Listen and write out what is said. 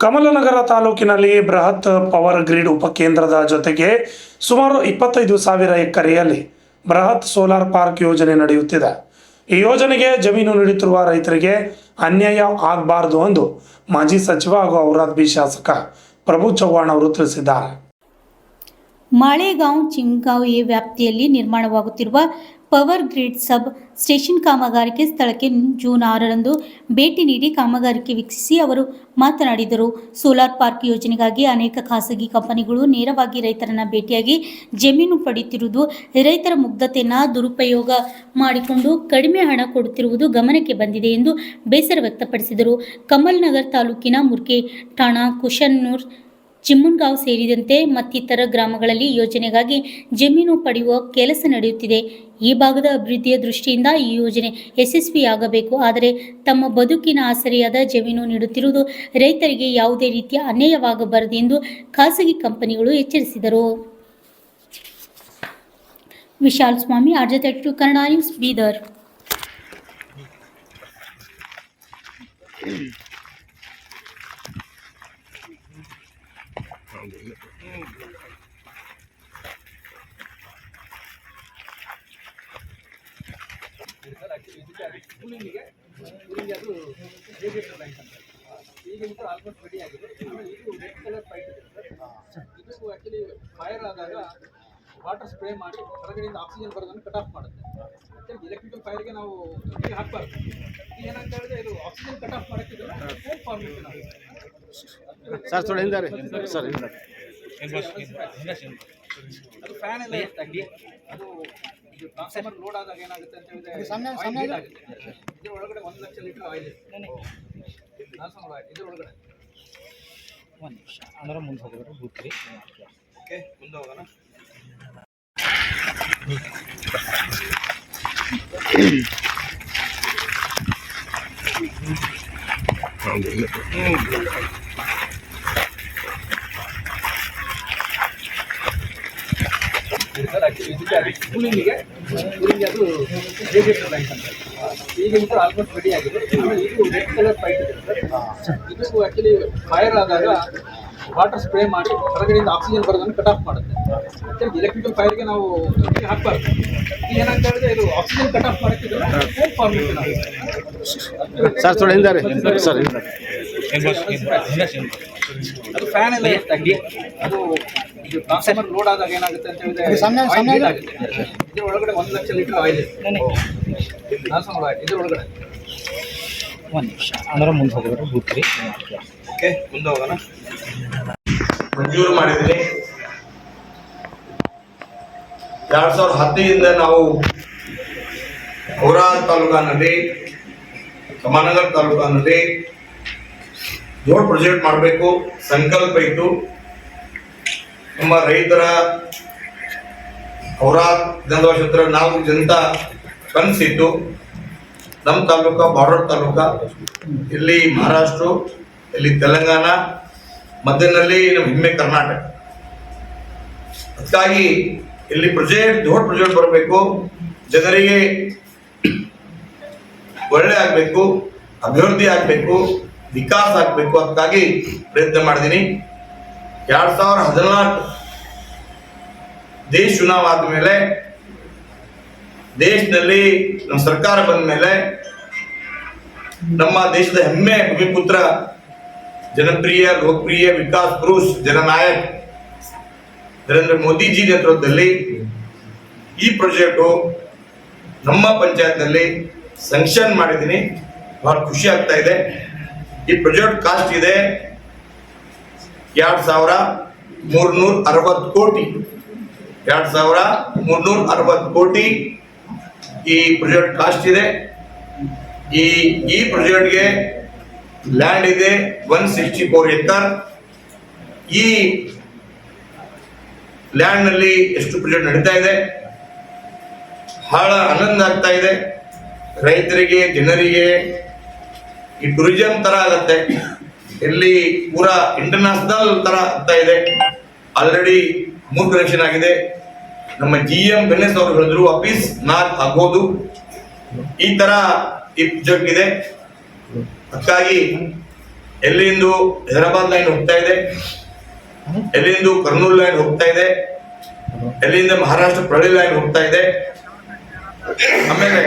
ಕಮಲನಗರ ತಾಲೂಕಿನಲ್ಲಿ ಬೃಹತ್ power grid ಉಪಕೇಂದ್ರದ ಜೊತೆಗೆ ಸುಮಾರು 25,000 ಎಕರೆಯಲ್ಲಿ ಬೃಹತ್ ಸೋಲಾರ್ ಪಾರ್ಕ್ ಯೋಜನೆ ನಡೆಯುತ್ತಿದೆ. ಈ ಯೋಜನೆಗೆ ಜಮೀನು ನೀಡುತ್ತಿರುವ ರೈತರಿಗೆ ಅನ್ಯಾಯ ಆಗಬಾರದು ಎಂದು ಮಾಜಿ ಸಚಿವ ಹಾಗೂ ಔರಾದ್ ಬಿ ಶಾಸಕ ಪ್ರಭು ಚವ್ಹಾಣ್ ಅವರು ತಿಳಿಸಿದ್ದಾರೆ. ಮಾಳೇಗಾಂವ್ ಚಿಂಗಾಂವ್ ಎ ವ್ಯಾಪ್ತಿಯಲ್ಲಿ ನಿರ್ಮಾಣವಾಗುತ್ತಿರುವ ಪವರ್ ಗ್ರಿಡ್ ಸಬ್ ಸ್ಟೇಷನ್ ಕಾಮಗಾರಿಗೆ ಸ್ಥಳಕ್ಕೆ ಜೂನ್ 6ರಂದು ಭೇಟಿ ನೀಡಿ ಕಾಮಗಾರಿಕೆ ವೀಕ್ಷಿಸಿ ಅವರು ಮಾತನಾಡಿದರು. ಸೋಲಾರ್ ಪಾರ್ಕ್ ಯೋಜನೆಗಾಗಿ ಅನೇಕ ಖಾಸಗಿ ಕಂಪನಿಗಳು ನೇರವಾಗಿ ರೈತರನ್ನ ಭೇಟಿಯಾಗಿ ಜಮೀನು ಪಡೆಯುತ್ತಿರುವುದು, ರೈತರ ಮುಗ್ಧತೆಯನ್ನು ದುರುಪಯೋಗ ಮಾಡಿಕೊಂಡು ಕಡಿಮೆ ಹಣ ಕೊಡುತ್ತಿರುವುದು ಗಮನಕ್ಕೆ ಬಂದಿದೆ ಎಂದು ಬೇಸರ ವ್ಯಕ್ತಪಡಿಸಿದರು. ಕಮಲನಗರ ತಾಲೂಕಿನ ಮುರ್ಕೆ ಠಾಣಾ, ಕುಶನ್ನೂರ್, ಚಿಮ್ಮನ್ಗಾಂವ್ ಸೇರಿದಂತೆ ಮತ್ತಿತರ ಗ್ರಾಮಗಳಲ್ಲಿ ಯೋಜನೆಗಾಗಿ ಜಮೀನು ಪಡೆಯುವ ಕೆಲಸ ನಡೆಯುತ್ತಿದೆ. ಈ ಭಾಗದ ಅಭಿವೃದ್ಧಿಯ ದೃಷ್ಟಿಯಿಂದ ಈ ಯೋಜನೆ ಯಶಸ್ವಿಯಾಗಬೇಕು. ಆದರೆ ತಮ್ಮ ಬದುಕಿನ ಆಸರೆಯಾದ ಜಮೀನು ನೀಡುತ್ತಿರುವುದು ರೈತರಿಗೆ ಯಾವುದೇ ರೀತಿಯ ಅನ್ಯಾಯವಾಗಬಾರದು ಎಂದು ಖಾಸಗಿ ಕಂಪನಿಗಳು ಎಚ್ಚರಿಸಿದರು. ವಿಶಾಲ್ ಸ್ವಾಮಿ, RJ32 Kannada news, Bidar. Almost ready ಆಗಿದೆ. ಇದು ರೆಡ್ ಕಲರ್ ಪೈಪ್ ಇದೆ ಸರ್. ಇದು ಆಕ್ಚುಲಿ ಫೈರ್ ಆದಾಗ ವಾಟರ್ ಸ್ಪ್ರೇ ಮಾಡಿ ಹೊರಗಡೆಯಿಂದ ಆಕ್ಸಿಜನ್ ಬರೋದನ್ನು ಕಟ್ ಆಫ್ ಮಾಡುತ್ತೆ. ಆಕ್ಚುಲಿ ಎಲೆಕ್ಟ್ರಿಕಲ್ ಫೈರ್ಗೆ ನಾವು ಹಾಕಬಾರ್ದು. ಇದು ಏನಂತ ಹೇಳಿದ್ರೆ ಇದು ಆಕ್ಸಿಜನ್ ಕಟ್ ಆಫ್ ಮಾಡೋಕ್ಕೆ ಫೋಮ್ ಫಾರ್ಮೇಷನ್ ಆಗುತ್ತೆ ಸರ್. ಥೋड़ा ಹಿಂದೆ ಸರ್, ಅದು ಫ್ಯಾನ್ ಎಲ್ಲ ಎಷ್ಟಾಗಿ ಅದು ಇದು ಟ್ರಾನ್ಸ್ಫಾರ್ಮರ್ ಲೋಡ್ ಆದಾಗ ಏನಾಗುತ್ತೆ ಅಂತ ಹೇಳಿದ್ರೆ ಇದ್ರ ಒಳಗಡೆ 1 ಲಕ್ಷ ಲೀಟರ್ ಆಯಿಲ್ ಇದೆ. ಇದ್ರ ಒಳಗಡೆ ಒಂದು ನಿಮಿಷ ಅಂದ್ರೆ ಮುಂದೆ ಹೋಗೋದು ಬೂತ್ರಿ. ಓಕೆ, ಮುಂದೆ ಹೋಗೋಣ. ಕೂಲಿಂಗ್ ಅದು ರೇಡಿಯೇಟರ್ ಲೈಟ್ ಅಂತ. ಈಗ ಇದು ಆಲ್ಮೋಸ್ಟ್ ರೆಡಿ ಆಗಿದೆ. ಇದು ರೆಡ್ ಕಲರ್ ಪೈಪ್ ಇದೆ ಸರ್. ಇದು ಆಕ್ಚುಲಿ ಫೈರ್ ಆದಾಗ ವಾಟರ್ ಸ್ಪ್ರೇ ಮಾಡಿ ಹೊರಗಡೆಯಿಂದ ಆಕ್ಸಿಜನ್ ಬರೋದನ್ನು ಕಟ್ ಆಫ್ ಮಾಡುತ್ತೆ. ಆಕ್ಚುಲಿ ಎಲೆಕ್ಟ್ರಿಕಲ್ ಫೈರ್ಗೆ ನಾವು ಹಾಕಬಾರ್ದು. ಇದು ಏನಂತ ಹೇಳಿದ್ರೆ ಇದು ಆಕ್ಸಿಜನ್ ಕಟ್ ಆಫ್ ಮಾಡೋಕ್ಕೆ ಫೋಮ್ ಫಾರ್ಮೇಷನ್ ಆಗುತ್ತೆ ಸರ್. ಥೋड़ा ಹಿಂದೆ ಸರ್, ಅದು ಫ್ಯಾನ್ ಎಲ್ಲ ಎಷ್ಟಾಗಿ ಅದು ಇದು ಟ್ರಾನ್ಸ್ಫಾರ್ಮರ್ ಲೋಡ್ ಆದಾಗ ಏನಾಗುತ್ತೆ ಅಂತ ಹೇಳಿದ್ರೆ ಇದ್ರ ಒಳಗಡೆ 1 ಲಕ್ಷ ಲೀಟರ್ ಆಯಿಲ್ ಇದೆ. ಟ್ರಾನ್ಸ್ಫಾರ್ಮರ್ ಆಯಿಲ್ ಇದ್ರ ಒಳಗಡೆ ಒಂದು ನಿಮಿಷ ಅಂದ್ರೆ ಮುಂದೆ ಹೋಗೋದು ಬೂತ್ರಿ. ಓಕೆ, ಮುಂದೆ ಹೋಗೋಣ. ಮಂಜೂರು ಮಾಡಿದ್ದೀನಿ. 2010 ನಾವು ಔರಾದ್ ತಾಲೂಕಿನಲ್ಲಿ, ಕಮಲನಗರ ತಾಲೂಕಿನಲ್ಲಿ ದೊಡ್ಡ ಪ್ರಾಜೆಕ್ಟ್ ಮಾಡಬೇಕು ಸಂಕಲ್ಪ ಇತ್ತು. ನಮ್ಮ ರೈತರ ಔರಾದ್ ವಿಧಾನಸಭಾ ಕ್ಷೇತ್ರ 4 ಜನತಾ ಕನಸಿತ್ತು. ನಮ್ಮ ತಾಲೂಕ ಬಾರ್ಡರ್ ತಾಲೂಕ, ಇಲ್ಲಿ ಮಹಾರಾಷ್ಟ್ರ, ಇಲ್ಲಿ ತೆಲಂಗಾಣ, ಮಧ್ಯದಲ್ಲಿ ನಮ್ಮ ಹೆಮ್ಮೆ ಕರ್ನಾಟಕ. ಅದಕ್ಕಾಗಿ ಇಲ್ಲಿ ದೊಡ್ಡ ಪ್ರಾಜೆಕ್ಟ್ ಬರಬೇಕು, ಜನರಿಗೆ ಒಳ್ಳೆ ಆಗಬೇಕು, ಅಭಿವೃದ್ಧಿ ಆಗಬೇಕು, ವಿಕಾಸ ಆಗಬೇಕು. ಅದಕ್ಕಾಗಿ ಪ್ರಯತ್ನ ಮಾಡಿದ್ದೀನಿ. 2014 ದೇಶ ಚುನಾವ ಆದಮೇಲೆ, ದೇಶದಲ್ಲಿ ನಮ್ಮ ಸರ್ಕಾರ ಬಂದ ಮೇಲೆ ನಮ್ಮ ದೇಶದ ಹೆಮ್ಮೆ ಭೂಮಿಪುತ್ರ, ಜನಪ್ರಿಯ, ಲೋಕಪ್ರಿಯ, ವಿಕಾಸ್ ಪುರುಷ್, ಜನನಾಯಕ್ ನರೇಂದ್ರ ಮೋದಿಜಿ ನೇತೃತ್ವದಲ್ಲಿ ಈ ಪ್ರಾಜೆಕ್ಟು ನಮ್ಮ ಪಂಚಾಯತ್ನಲ್ಲಿ ಸ್ಯಾಂಕ್ಷನ್ ಮಾಡಿದ್ದೀನಿ. ಬಹಳ ಖುಷಿ ಆಗ್ತಾ ಇದೆ. ಈ ಪ್ರಾಜೆಕ್ಟ್ ಕಾಸ್ಟ್ ಇದೆ 2,360 ಕೋಟಿ. 2,360 ಕೋಟಿ ಈ ಪ್ರಾಜೆಕ್ಟ್ ಕಾಸ್ಟ್ ಇದೆ. ಈ ಪ್ರಾಜೆಕ್ಟ್ಗೆ ಲ್ಯಾಂಡ್ ಇದೆ 164 ಎಕರ್. ಈ ಲ್ಯಾಂಡ್ ನಲ್ಲಿ ಎಷ್ಟು ಪ್ರಾಜೆಕ್ಟ್ ನಡೀತಾ ಇದೆ, ಬಹಳ ಆನಂದ ಆಗ್ತಾ ಇದೆ. ರೈತರಿಗೆ, ಜನರಿಗೆ ಈ ಟೂರಿಸಂ ತರ ಆಗತ್ತೆ. ಇಲ್ಲಿ ಪೂರಾ ಇಂಟರ್ನ್ಯಾಷನಲ್ ತರ ಆಗ್ತಾ ಇದೆ. ಆಲ್ರೆಡಿ 3 ಕನೆಕ್ಷನ್ ಆಗಿದೆ. ನಮ್ಮ GM ಗಣೇಶ್ ಅವರು ಹೇಳಿದ್ರು ಆಫೀಸ್ ನಾಕ್ ಆಗೋದು ಈ ತರ ಈ ಪ್ರಾಜೆಕ್ಟ್ ಇದೆ. ಅದಕ್ಕಾಗಿ ಎಲ್ಲಿಂದು ಹೈದರಾಬಾದ್ ಲೈನ್ ಹೋಗ್ತಾ ಇದೆ, ಎಲ್ಲಿಂದು ಕರ್ನೂಲ್ ಲೈನ್ ಹೋಗ್ತಾ ಇದೆ, ಎಲ್ಲಿಂದ ಮಹಾರಾಷ್ಟ್ರ ಪ್ರಳಿ ಲೈನ್ ಹೋಗ್ತಾ ಇದೆ. ಆಮೇಲೆ